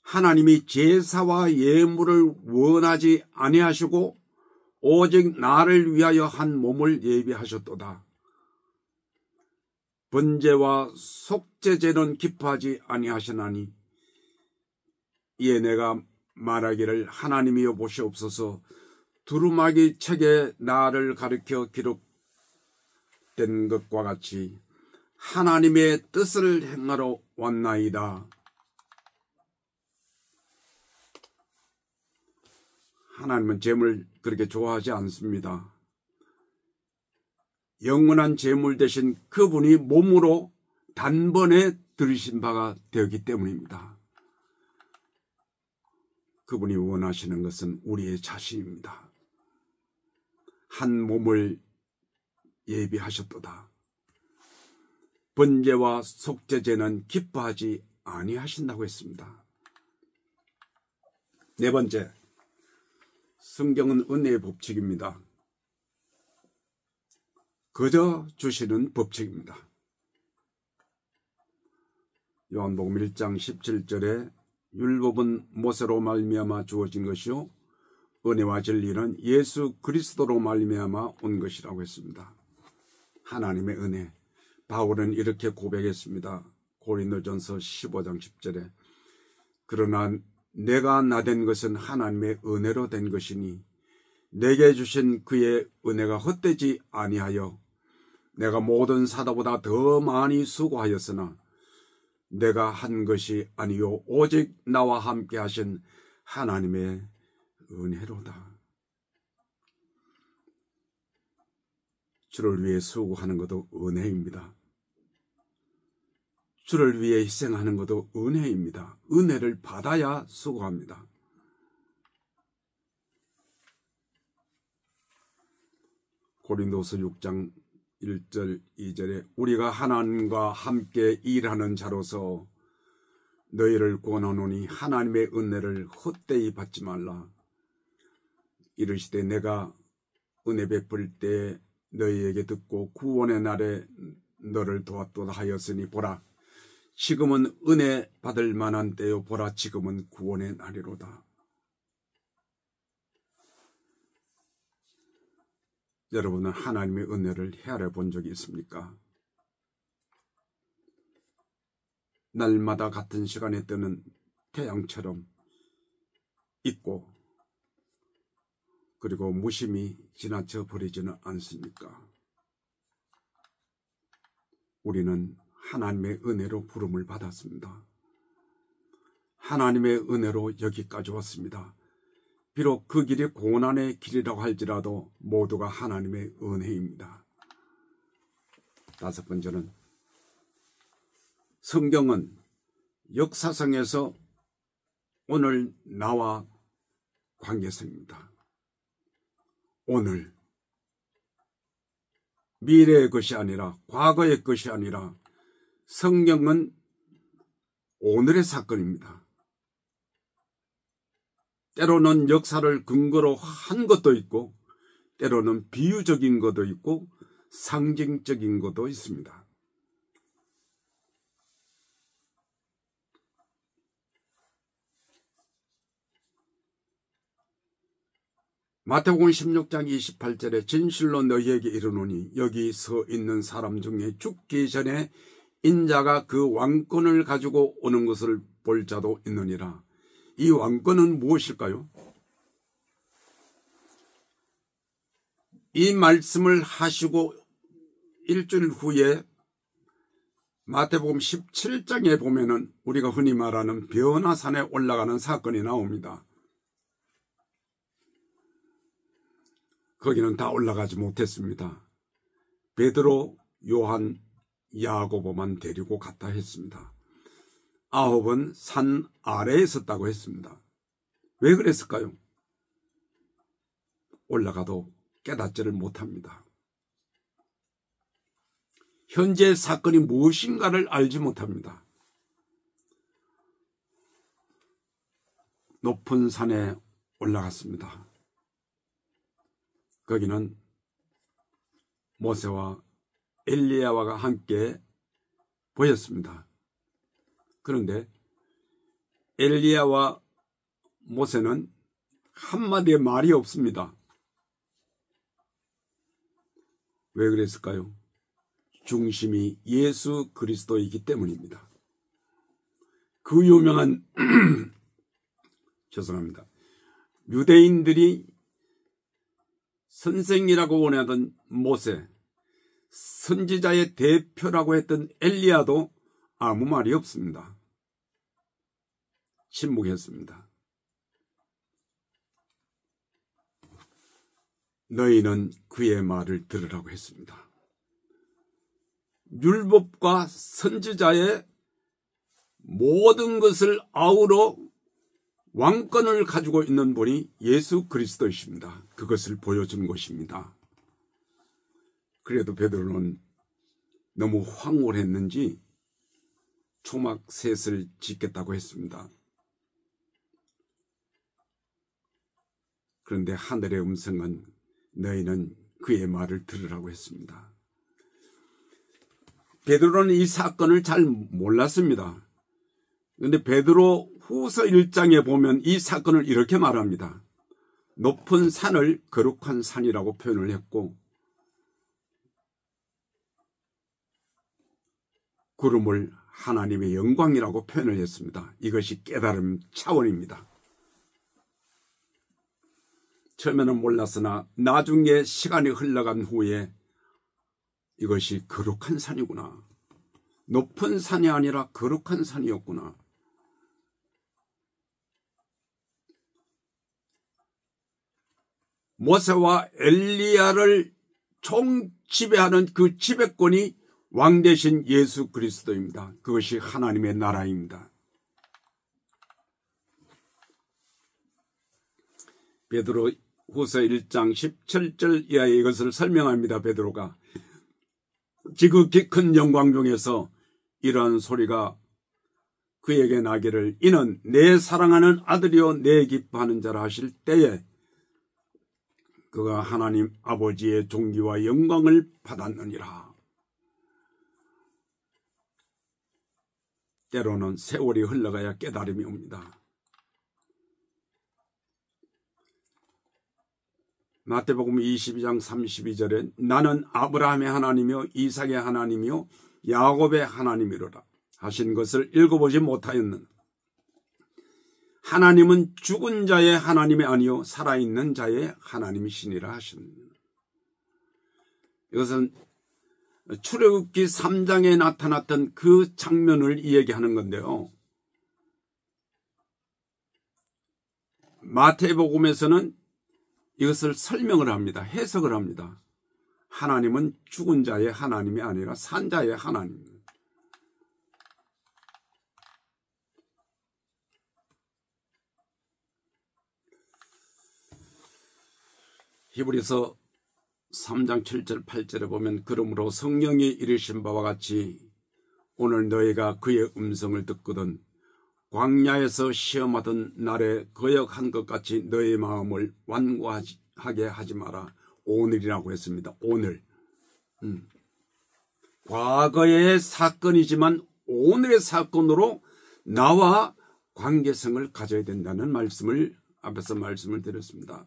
하나님이 제사와 예물을 원하지 아니하시고 오직 나를 위하여 한 몸을 예비하셨도다. 번제와 속죄제는 기뻐하지 아니하시나니 이에 내가 말하기를 하나님이여 보시옵소서 두루마기 책에 나를 가리켜 기록된 것과 같이 하나님의 뜻을 행하러 왔나이다. 하나님은 재물 그렇게 좋아하지 않습니다. 영원한 재물 대신 그분이 몸으로 단번에 들으신 바가 되었기 때문입니다. 그분이 원하시는 것은 우리의 자신입니다. 한 몸을 예비하셨도다. 번제와 속죄제는 기뻐하지 아니하신다고 했습니다. 네 번째, 성경은 은혜의 법칙입니다. 거저 주시는 법칙입니다. 요한복음 1장 17절에 율법은 모세로 말미암아 주어진 것이요 은혜와 진리는 예수 그리스도로 말미암아 온 것이라고 했습니다. 하나님의 은혜. 바울은 이렇게 고백했습니다. 고린도전서 15장 10절에 그러나 내가 나된 것은 하나님의 은혜로 된 것이니 내게 주신 그의 은혜가 헛되지 아니하여 내가 모든 사도보다 더 많이 수고하였으나 내가 한 것이 아니요 오직 나와 함께 하신 하나님의 은혜로다. 주를 위해 수고하는 것도 은혜입니다. 주를 위해 희생하는 것도 은혜입니다. 은혜를 받아야 수고합니다. 고린도서 6장 1절 2절에 우리가 하나님과 함께 일하는 자로서 너희를 권하노니 하나님의 은혜를 헛되이 받지 말라. 이르시되 내가 은혜 베풀 때 너희에게 듣고 구원의 날에 너를 도왔도다 하였으니 보라 지금은 은혜 받을 만한 때요 보라 지금은 구원의 날이로다. 여러분은 하나님의 은혜를 헤아려 본 적이 있습니까? 날마다 같은 시간에 뜨는 태양처럼 있고 그리고 무심히 지나쳐 버리지는 않습니까? 우리는 하나님의 은혜로 부름을 받았습니다. 하나님의 은혜로 여기까지 왔습니다. 비록 그 길이 고난의 길이라고 할지라도 모두가 하나님의 은혜입니다. 다섯 번째는 성경은 역사상에서 오늘 나와 관계성입니다. 오늘 미래의 것이 아니라 과거의 것이 아니라 성경은 오늘의 사건입니다. 때로는 역사를 근거로 한 것도 있고 때로는 비유적인 것도 있고 상징적인 것도 있습니다. 마태복음 16장 28절에 진실로 너희에게 이르노니 여기 서 있는 사람 중에 죽기 전에 인자가 그 왕권을 가지고 오는 것을 볼 자도 있느니라. 이 왕권은 무엇일까요? 이 말씀을 하시고 일주일 후에 마태복음 17장에 보면은 우리가 흔히 말하는 변화산에 올라가는 사건이 나옵니다. 거기는 다 올라가지 못했습니다. 베드로, 요한, 야고보만 데리고 갔다 했습니다. 9은 산 아래에 있었다고 했습니다. 왜 그랬을까요? 올라가도 깨닫지를 못합니다. 현재 사건이 무엇인가를 알지 못합니다. 높은 산에 올라갔습니다. 거기는 모세와 엘리야와 함께 보였습니다. 그런데 엘리야와 모세는 한마디의 말이 없습니다. 왜 그랬을까요? 중심이 예수 그리스도이기 때문입니다. 그 유명한 죄송합니다. 유대인들이 선생이라고 원하던 모세, 선지자의 대표라고 했던 엘리야도 아무 말이 없습니다. 침묵했습니다. 너희는 그의 말을 들으라고 했습니다. 율법과 선지자의 모든 것을 아우러 왕권을 가지고 있는 분이 예수 그리스도이십니다. 그것을 보여준 것입니다. 그래도 베드로는 너무 황홀했는지 초막 셋을 짓겠다고 했습니다. 그런데 하늘의 음성은 너희는 그의 말을 들으라고 했습니다. 베드로는 이 사건을 잘 몰랐습니다. 그런데 베드로 후서 1장에 보면 이 사건을 이렇게 말합니다. 높은 산을 거룩한 산이라고 표현을 했고 구름을 하나님의 영광이라고 표현을 했습니다. 이것이 깨달음 차원입니다. 처음에는 몰랐으나 나중에 시간이 흘러간 후에 이것이 거룩한 산이구나. 높은 산이 아니라 거룩한 산이었구나. 모세와 엘리야를 총지배하는 그 지배권이 왕 대신 예수 그리스도입니다. 그것이 하나님의 나라입니다. 베드로 후서 1장 17절 이하에 이것을 설명합니다. 베드로가 지극히 큰 영광 중에서 이러한 소리가 그에게 나기를 이는 내 사랑하는 아들이요 내 기뻐하는 자라 하실 때에 그가 하나님 아버지의 존귀와 영광을 받았느니라. 때로는 세월이 흘러가야 깨달음이 옵니다. 마태복음 22장 32절에 나는 아브라함의 하나님이요 이삭의 하나님이요 야곱의 하나님이로라 하신 것을 읽어보지 못하였느냐. 하나님은 죽은 자의 하나님이 아니요 살아있는 자의 하나님이시니라 하십니다. 이것은 출애굽기 3장에 나타났던 그 장면을 이야기하는 건데요. 마태복음에서는 이것을 설명을 합니다. 해석을 합니다. 하나님은 죽은 자의 하나님이 아니라 산 자의 하나님입니다. 히브리서 3장 7절 8절에 보면 그러므로 성령이 이르신 바와 같이 오늘 너희가 그의 음성을 듣거든 광야에서 시험하던 날에 거역한 것 같이 너희 마음을 완고하게 하지 마라. 오늘이라고 했습니다. 오늘. 과거의 사건이지만 오늘의 사건으로 나와 관계성을 가져야 된다는 말씀을 앞에서 말씀을 드렸습니다.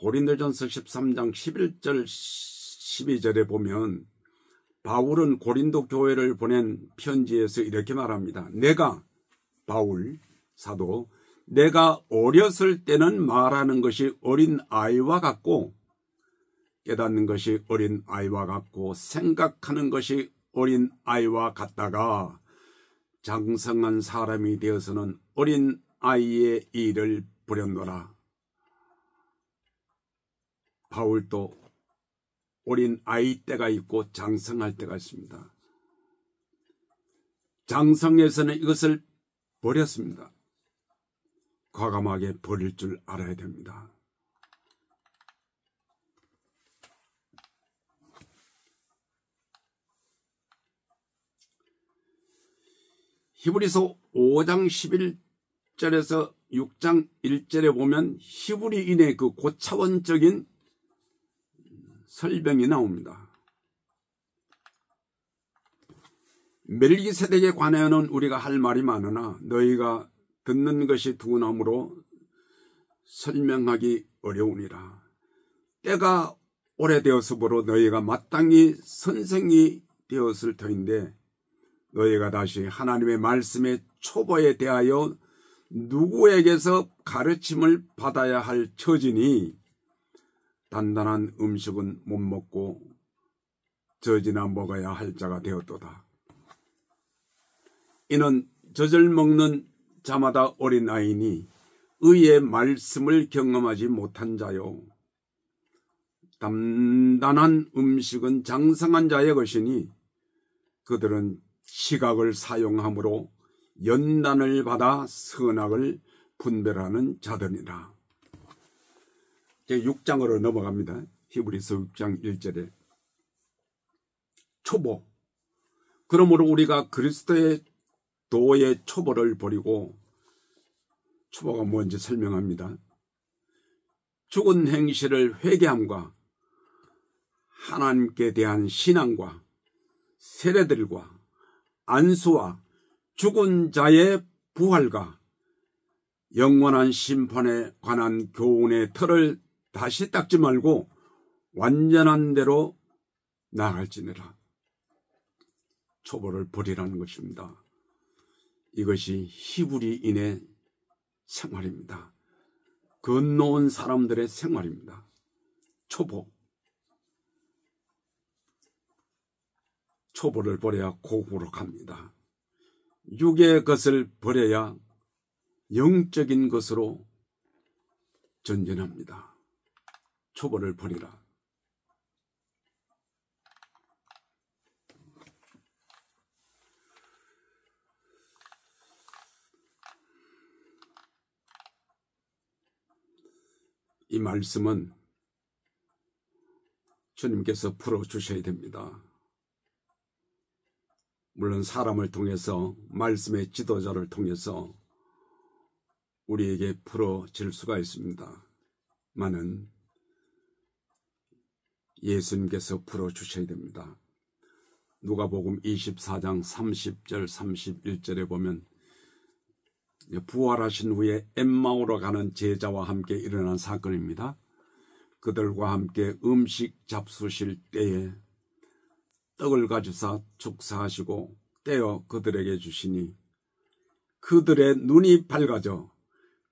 고린도전서 13장 11절 12절에 보면 바울은 고린도 교회를 보낸 편지에서 이렇게 말합니다. 내가 바울 사도 내가 어렸을 때는 말하는 것이 어린 아이와 같고 깨닫는 것이 어린 아이와 같고 생각하는 것이 어린 아이와 같다가 장성한 사람이 되어서는 어린 아이의 일을 부렸노라. 바울도 어린 아이 때가 있고 장성할 때가 있습니다. 장성에서는 이것을 버렸습니다. 과감하게 버릴 줄 알아야 됩니다. 히브리서 5장 11절에서 6장 1절에 보면 히브리인의 그 고차원적인 설명이 나옵니다. 멜기세덱에 관하여는 우리가 할 말이 많으나 너희가 듣는 것이 둔함으로 설명하기 어려우니라. 때가 오래되었으므로 너희가 마땅히 선생이 되었을 터인데 너희가 다시 하나님의 말씀의 초보에 대하여 누구에게서 가르침을 받아야 할 처지니 단단한 음식은 못 먹고 젖이나 먹어야 할 자가 되었도다. 이는 젖을 먹는 자마다 어린아이니 의의 말씀을 경험하지 못한 자요. 단단한 음식은 장성한 자의 것이니 그들은 시각을 사용함으로 연단을 받아 선악을 분별하는 자들이라. 이제 6장으로 넘어갑니다. 히브리서 6장 1절에 초보. 그러므로 우리가 그리스도의 도의 초보를 버리고, 초보가 뭔지 설명합니다. 죽은 행실을 회개함과 하나님께 대한 신앙과 세례들과 안수와 죽은 자의 부활과 영원한 심판에 관한 교훈의 틀을 다시 닦지 말고 완전한 대로 나아갈지니라. 초보를 버리라는 것입니다. 이것이 히브리인의 생활입니다. 건너온 사람들의 생활입니다. 초보. 초보를 버려야 고국으로 갑니다. 육의 것을 버려야 영적인 것으로 전진합니다. 초보를 버리라. 이 말씀은 주님께서 풀어주셔야 됩니다. 물론 사람을 통해서, 말씀의 지도자를 통해서 우리에게 풀어질 수가 있습니다. 많은 예수님께서 풀어주셔야 됩니다. 누가복음 24장 30절 31절에 보면 부활하신 후에 엠마오로 가는 제자와 함께 일어난 사건입니다. 그들과 함께 음식 잡수실 때에 떡을 가지사 축사하시고 떼어 그들에게 주시니 그들의 눈이 밝아져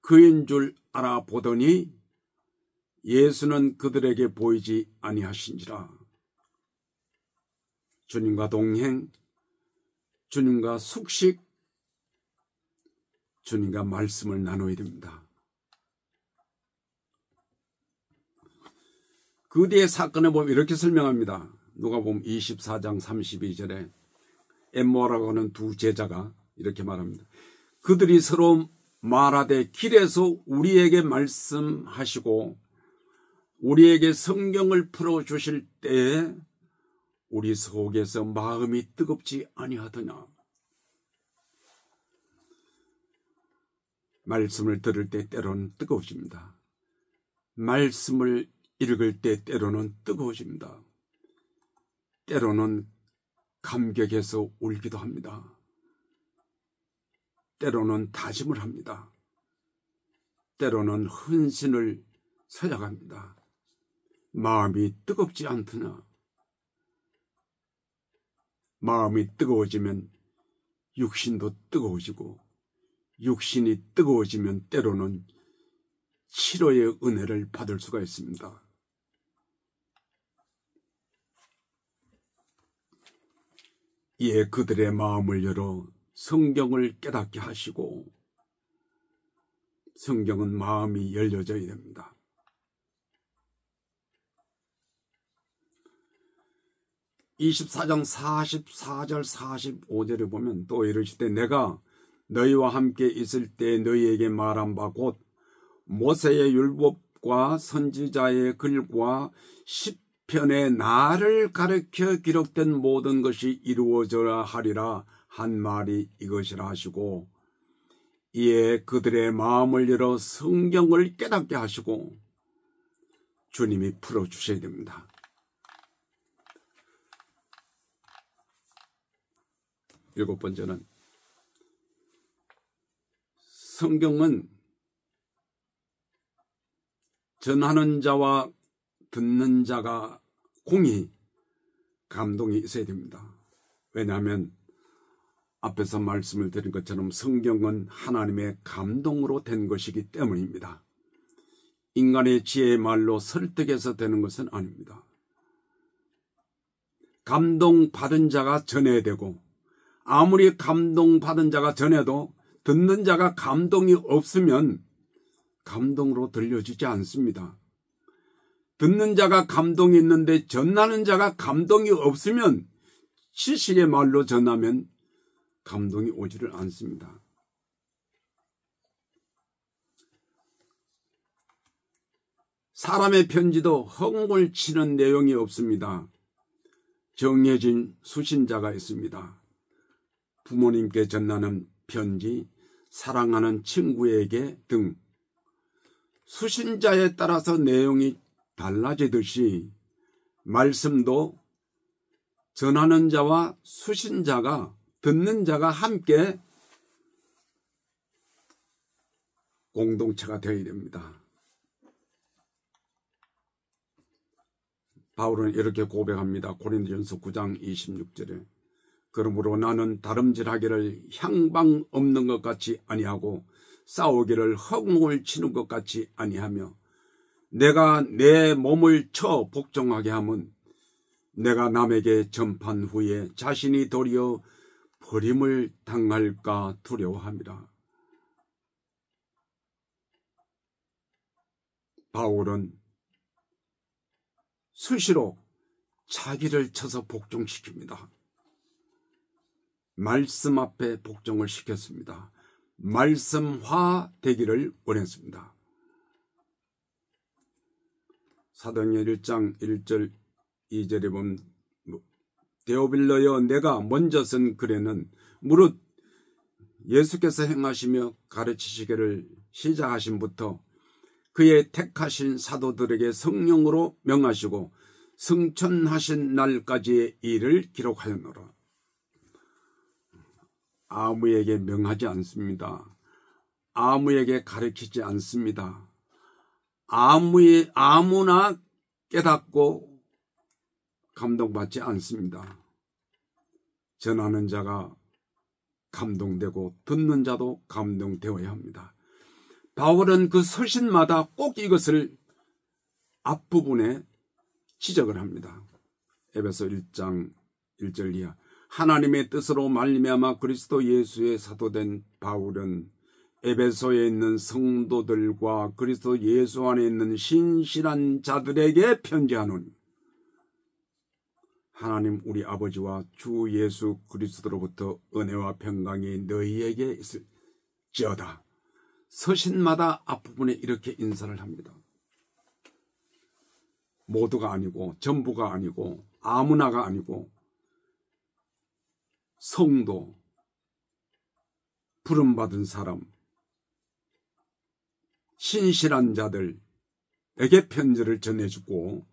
그인 줄 알아보더니 예수는 그들에게 보이지 아니하신지라. 주님과 동행, 주님과 숙식, 주님과 말씀을 나눠야 됩니다. 그 뒤에 사건을 보면 이렇게 설명합니다. 누가복음 24장 32절에 엠마오라고 하는 두 제자가 이렇게 말합니다. 그들이 서로 말하되 길에서 우리에게 말씀하시고 우리에게 성경을 풀어주실 때에 우리 속에서 마음이 뜨겁지 아니하더냐. 말씀을 들을 때 때로는 뜨거워집니다. 말씀을 읽을 때 때로는 뜨거워집니다. 때로는 감격해서 울기도 합니다. 때로는 다짐을 합니다. 때로는 헌신을 서약합니다. 마음이 뜨겁지 않더냐. 마음이 뜨거워지면 육신도 뜨거워지고 육신이 뜨거워지면 때로는 치료의 은혜를 받을 수가 있습니다. 이에 그들의 마음을 열어 성경을 깨닫게 하시고, 성경은 마음이 열려져야 됩니다. (24장 44절 45절에) 보면 또 이르시되 내가 너희와 함께 있을 때 너희에게 말한 바 곧 모세의 율법과 선지자의 글과 시편에 나를 가르쳐 기록된 모든 것이 이루어져야 하리라 한 말이 이것이라 하시고 이에 그들의 마음을 열어 성경을 깨닫게 하시고 주님이 풀어주셔야 됩니다. 일곱 번째는 성경은 전하는 자와 듣는 자가 공히 감동이 있어야 됩니다. 왜냐하면 앞에서 말씀을 드린 것처럼 성경은 하나님의 감동으로 된 것이기 때문입니다. 인간의 지혜의 말로 설득해서 되는 것은 아닙니다. 감동받은 자가 전해야 되고 아무리 감동받은 자가 전해도 듣는 자가 감동이 없으면 감동으로 들려지지 않습니다. 듣는 자가 감동이 있는데 전하는 자가 감동이 없으면 지식의 말로 전하면 감동이 오지를 않습니다. 사람의 편지도 허공을 치는 내용이 없습니다. 정해진 수신자가 있습니다. 부모님께 전하는 편지, 사랑하는 친구에게 등 수신자에 따라서 내용이 달라지듯이 말씀도 전하는 자와 수신자가 듣는 자가 함께 공동체가 되어야 됩니다. 바울은 이렇게 고백합니다. 고린도전서 9장 26절에 그러므로 나는 다름질하기를 향방 없는 것 같이 아니하고 싸우기를 허공을 치는 것 같이 아니하며 내가 내 몸을 쳐 복종하게 하면 내가 남에게 전판 후에 자신이 도리어 버림을 당할까 두려워합니다. 바울은 수시로 자기를 쳐서 복종시킵니다. 말씀 앞에 복종을 시켰습니다. 말씀화 되기를 원했습니다. 사도행전 1장 1절 2절에 보면 데오빌러여 내가 먼저 쓴 글에는 무릇 예수께서 행하시며 가르치시기를 시작하신부터 그의 택하신 사도들에게 성령으로 명하시고 승천하신 날까지의 일을 기록하였노라. 아무에게 명하지 않습니다. 아무에게 가르치지 않습니다. 아무나 깨닫고 감동받지 않습니다. 전하는 자가 감동되고 듣는 자도 감동되어야 합니다. 바울은 그 서신마다 꼭 이것을 앞부분에 지적을 합니다. 에베소 1장 1절 이하 하나님의 뜻으로 말미암아 그리스도 예수의 사도된 바울은 에베소에 있는 성도들과 그리스도 예수 안에 있는 신실한 자들에게 편지하노니 하나님 우리 아버지와 주 예수 그리스도로부터 은혜와 평강이 너희에게 있을지어다. 서신마다 앞부분에 이렇게 인사를 합니다. 모두가 아니고 전부가 아니고 아무나가 아니고 성도, 부름받은 사람, 신실한 자들에게 편지를 전해주고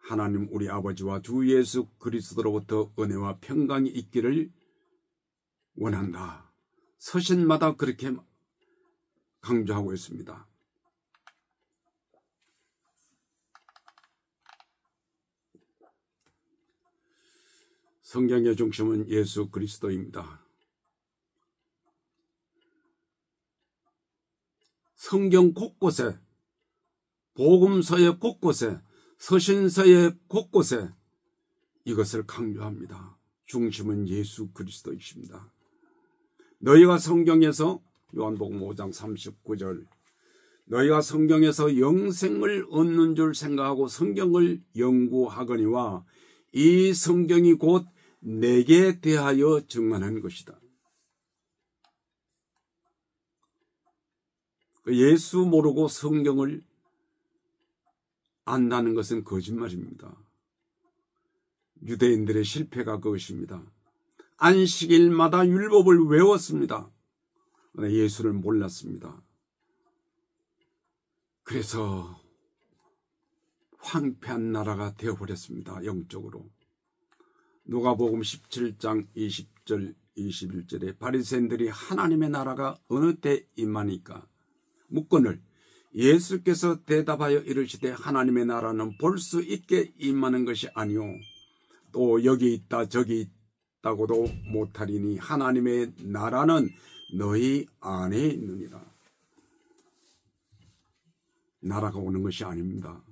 하나님 우리 아버지와 주 예수 그리스도로부터 은혜와 평강이 있기를 원한다. 서신마다 그렇게 강조하고 있습니다. 성경의 중심은 예수 그리스도입니다. 성경 곳곳에, 복음서의 곳곳에, 서신서의 곳곳에 이것을 강조합니다. 중심은 예수 그리스도이십니다. 너희가 성경에서 요한복음 5장 39절 너희가 성경에서 영생을 얻는 줄 생각하고 성경을 연구하거니와 이 성경이 곧 내게 대하여 증언한 것이다. 예수 모르고 성경을 안다는 것은 거짓말입니다. 유대인들의 실패가 그것입니다. 안식일마다 율법을 외웠습니다. 그러나 예수를 몰랐습니다. 그래서 황폐한 나라가 되어버렸습니다. 영적으로. 누가복음 17장 20절 21절에 바리새인들이 하나님의 나라가 어느 때 임하니까 묻거늘 예수께서 대답하여 이르시되 하나님의 나라는 볼 수 있게 임하는 것이 아니요 또 여기 있다 저기 있다고도 못하리니 하나님의 나라는 너희 안에 있느니라. 나라가 오는 것이 아닙니다.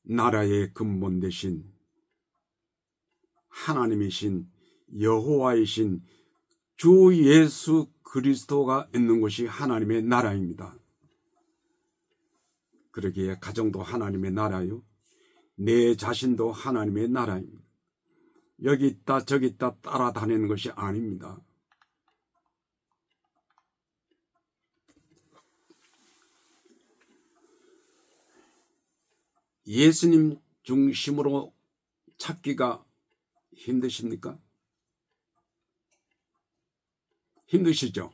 나라의 근본 되신 하나님이신 여호와이신 주 예수 그리스도가 있는 곳이 하나님의 나라입니다. 그러기에 가정도 하나님의 나라요. 내 자신도 하나님의 나라입니다. 여기 있다 저기 있다 따라다니는 것이 아닙니다. 예수님 중심으로 찾기가 힘드십니까? 힘드시죠?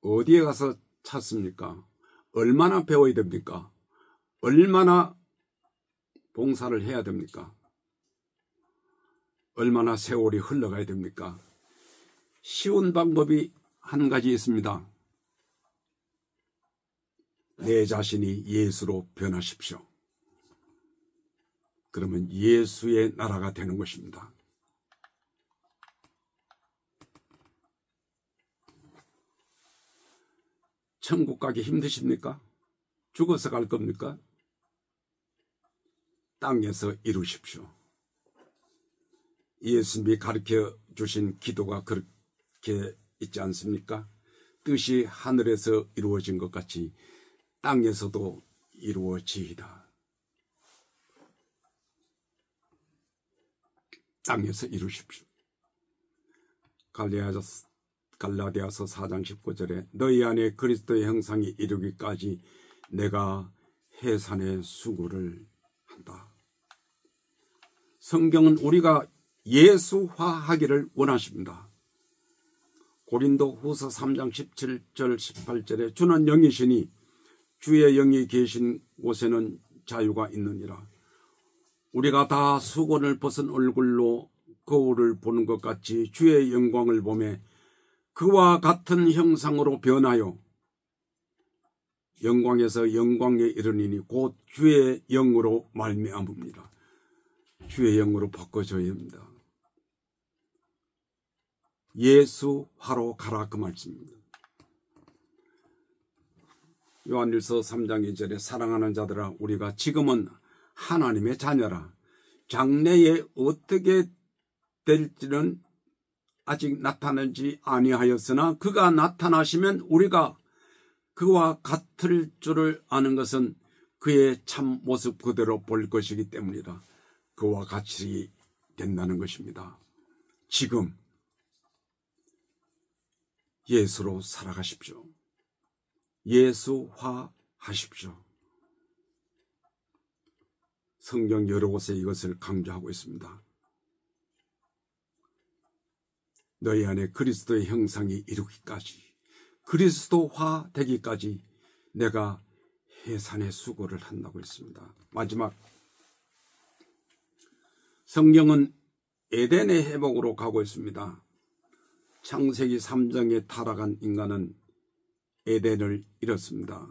어디에 가서 찾습니까? 얼마나 배워야 됩니까? 얼마나 봉사를 해야 됩니까? 얼마나 세월이 흘러가야 됩니까? 쉬운 방법이 한 가지 있습니다. 내 자신이 예수로 변하십시오. 그러면 예수의 나라가 되는 것입니다. 천국 가기 힘드십니까? 죽어서 갈 겁니까? 땅에서 이루십시오. 예수님이 가르쳐 주신 기도가 그렇게 있지 않습니까? 뜻이 하늘에서 이루어진 것 같이 땅에서도 이루어지이다. 땅에서 이루십시오. 갈라디아서 4장 19절에 너희 안에 그리스도의 형상이 이루기까지 내가 해산의 수고를 한다. 성경은 우리가 예수화하기를 원하십니다. 고린도 후서 3장 17절 18절에 주는 영이시니 주의 영이 계신 곳에는 자유가 있느니라. 우리가 다 수건을 벗은 얼굴로 거울을 보는 것 같이 주의 영광을 보매 그와 같은 형상으로 변하여 영광에서 영광에 이르니니 곧 주의 영으로 말미암습니다. 주의 영으로 바꿔줘야 합니다. 예수화로 가라 그 말씀입니다. 요한일서 3장 2절에 사랑하는 자들아 우리가 지금은 하나님의 자녀라. 장래에 어떻게 될지는 아직 나타나지 아니하였으나 그가 나타나시면 우리가 그와 같을 줄을 아는 것은 그의 참 모습 그대로 볼 것이기 때문이다. 그와 같이 된다는 것입니다. 지금 예수로 살아가십시오. 예수화하십시오. 성경 여러 곳에 이것을 강조하고 있습니다. 너희 안에 그리스도의 형상이 이루기까지, 그리스도화 되기까지 내가 해산의 수고를 한다고 했습니다. 마지막, 성경은 에덴의 회복으로 가고 있습니다. 창세기 3장에 타락한 인간은 에덴을 잃었습니다.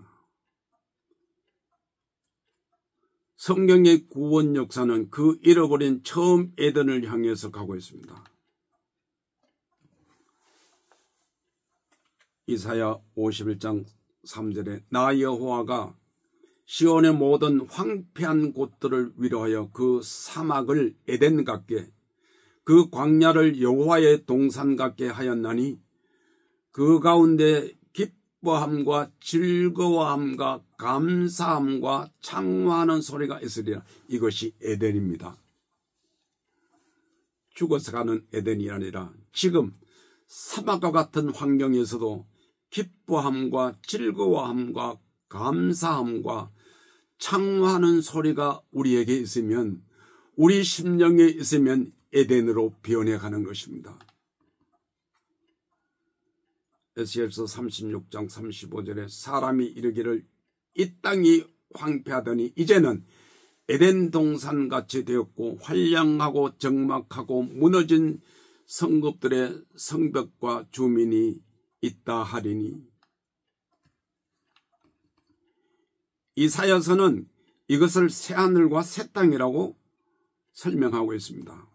성경의 구원 역사는 그 잃어버린 처음 에덴을 향해서 가고 있습니다. 이사야 51장 3절에 나 여호와가 시온의 모든 황폐한 곳들을 위로하여 그 사막을 에덴 같게 그 광야를 여호와의 동산 같게 하였나니 그 가운데 기뻐함과 즐거워함과 감사함과 창화하는 소리가 있으리라. 이것이 에덴입니다. 죽어서 가는 에덴이 아니라 지금 사막과 같은 환경에서도 기뻐함과 즐거워함과 감사함과 창화하는 소리가 우리에게 있으면, 우리 심령에 있으면 에덴으로 변해가는 것입니다. 에스겔서 36장 35절에 사람이 이르기를 이 땅이 황폐하더니 이제는 에덴 동산같이 되었고 환량하고 적막하고 무너진 성읍들의 성벽과 주민이 있다 하리니, 이사야서는 이것을 새하늘과 새 땅이라고 설명하고 있습니다.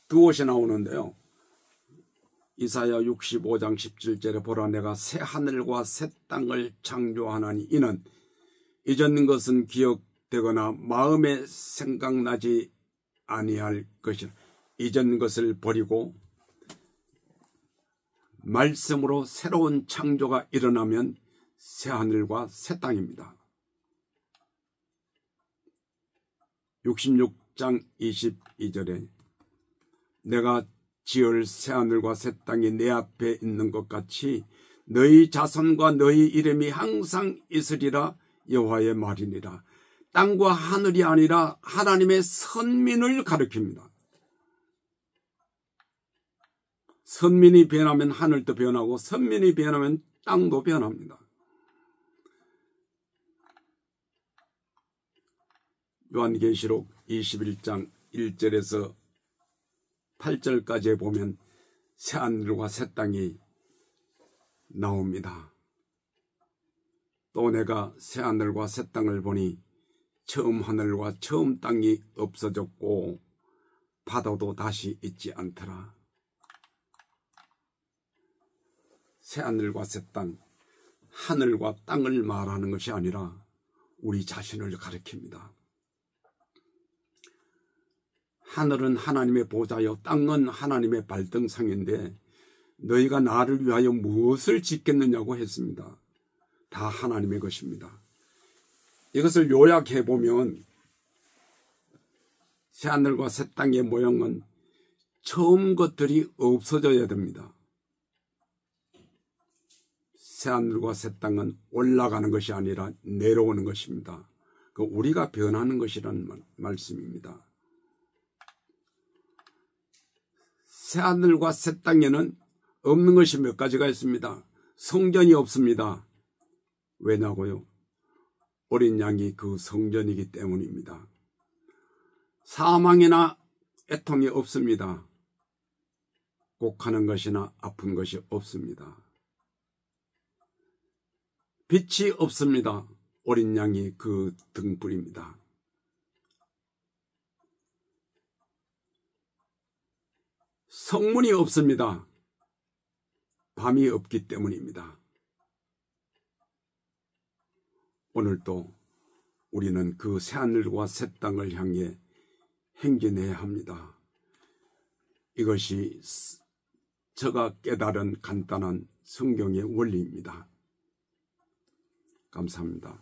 두 옷이 나오는데요. 이사야 65장 17절에 보라 내가 새 하늘과 새 땅을 창조하나니 이는 이전 것은 기억되거나 마음에 생각나지 아니할 것이라. 이전 것을 버리고 말씀으로 새로운 창조가 일어나면 새 하늘과 새 땅입니다. 66장 22절에 내가 지을 새하늘과 새 땅이 내 앞에 있는 것 같이 너희 자손과 너희 이름이 항상 있으리라 여호와의 말이니라. 땅과 하늘이 아니라 하나님의 선민을 가리킵니다. 선민이 변하면 하늘도 변하고 선민이 변하면 땅도 변합니다. 요한계시록 21장 1절에서 8절까지에 보면 새하늘과 새 땅이 나옵니다. 또 내가 새하늘과 새 땅을 보니 처음 하늘과 처음 땅이 없어졌고 바다도 다시 있지 않더라. 새하늘과 새 땅, 하늘과 땅을 말하는 것이 아니라 우리 자신을 가리킵니다. 하늘은 하나님의 보좌요 땅은 하나님의 발등상인데 너희가 나를 위하여 무엇을 짓겠느냐고 했습니다. 다 하나님의 것입니다. 이것을 요약해 보면 새하늘과 새 땅의 모형은 처음 것들이 없어져야 됩니다. 새하늘과 새 땅은 올라가는 것이 아니라 내려오는 것입니다. 그 우리가 변하는 것이라는 말씀입니다. 새하늘과 새 땅에는 없는 것이 몇 가지가 있습니다. 성전이 없습니다. 왜냐고요? 어린 양이 그 성전이기 때문입니다. 사망이나 애통이 없습니다. 곡하는 것이나 아픈 것이 없습니다. 빛이 없습니다. 어린 양이 그 등불입니다. 성문이 없습니다. 밤이 없기 때문입니다. 오늘도 우리는 그 새하늘과 새 땅을 향해 행진해야 합니다. 이것이 제가 깨달은 간단한 성경의 원리입니다. 감사합니다.